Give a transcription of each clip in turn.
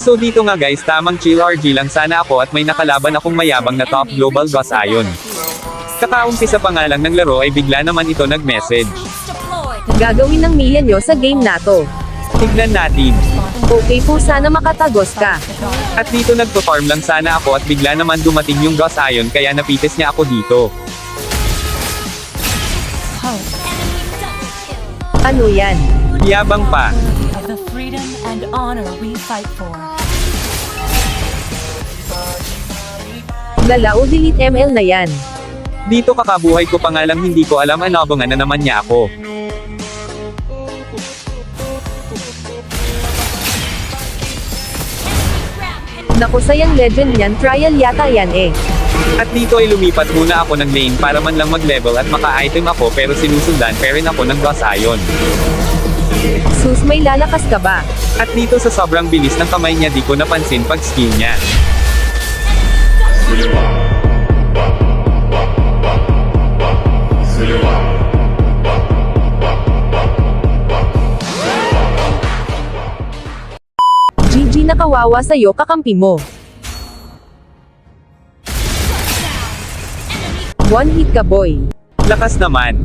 So dito nga guys, tamang chill RG lang sana ako at may nakalaban akong mayabang na top global Gus Ion. Kakaumpisa pa nga lang ng laro ay bigla naman ito nag-message. Gagawin ng milya nyo sa game na to. Tignan natin. Okay po, sana makatagos ka. At dito nagpo-farm lang sana ako at bigla naman dumating yung Gus Ion kaya napitis niya ako dito. Ano yan? Yabang pa. Of the freedom and honor we fight for. Lalao delete ML na yan. Dito kakabuhay ko pa nga lang hindi ko alam anabangan na naman niya ako. Naku, sayang legend yan, trial yata yan eh. At dito ay lumipat muna ako ng lane para man lang mag-level at maka-item ako pero sinusundan pa rin ako ng Gus Ion. Sus, may lalakas ka ba? At dito sa sobrang bilis ng kamay niya di ko napansin pag skill niya. GG, nakawawa sa'yo kakampi mo. One hit ka boy. Lakas naman.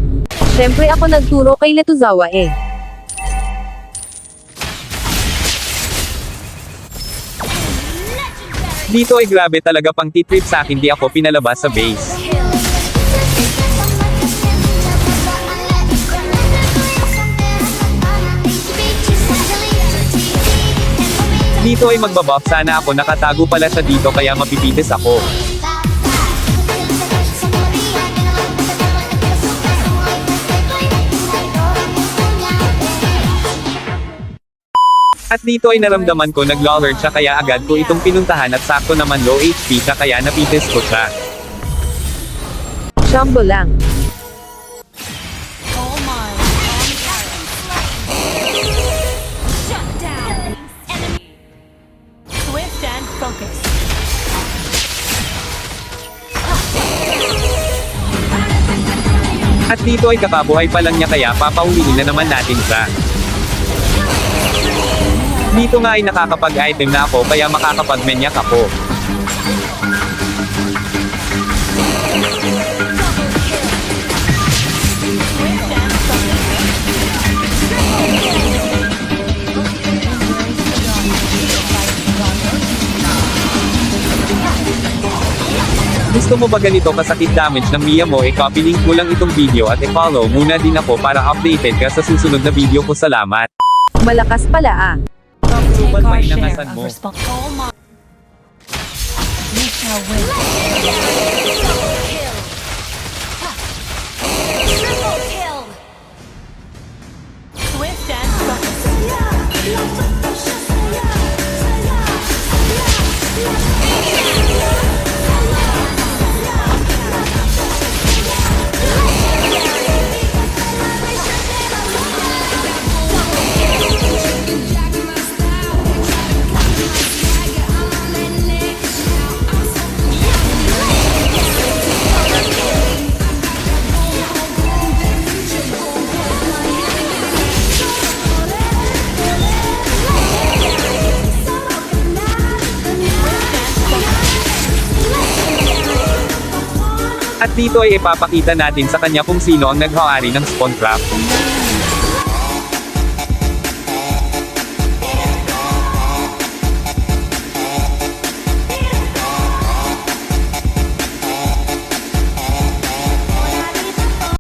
Siyempre ako nagturo kay Letuzawa eh. Dito ay grabe talaga pang titrip sa akin di ako pinalabas sa base. Dito ay magbabuff sana ako, nakatago pala siya dito kaya mapipitis ako. At dito ay naramdaman ko nag-lolard siya kaya agad ko itong pinuntahan at sakto naman low HP siya kaya napitis ko siya. Shambo lang. All mine. Shut down. Enemy. Swift and focus. At dito ay kakabuhay pa lang niya kaya papauwiin na naman natin siya. Dito nga ay nakakapag-item na ako kaya makakapag-menyak ako. Gusto mo ba ganito kasakit damage ng Mia mo? I-copy link mo lang itong video at i-follow muna din ako para updated ka sa susunod na video ko. Salamat. Malakas pala ah. Take Global our pa share inangasan of mo. All mine. We shall win. Swift and focus. At dito ay ipapakita natin sa kanya kung sino ang naghahari ng spawn trap.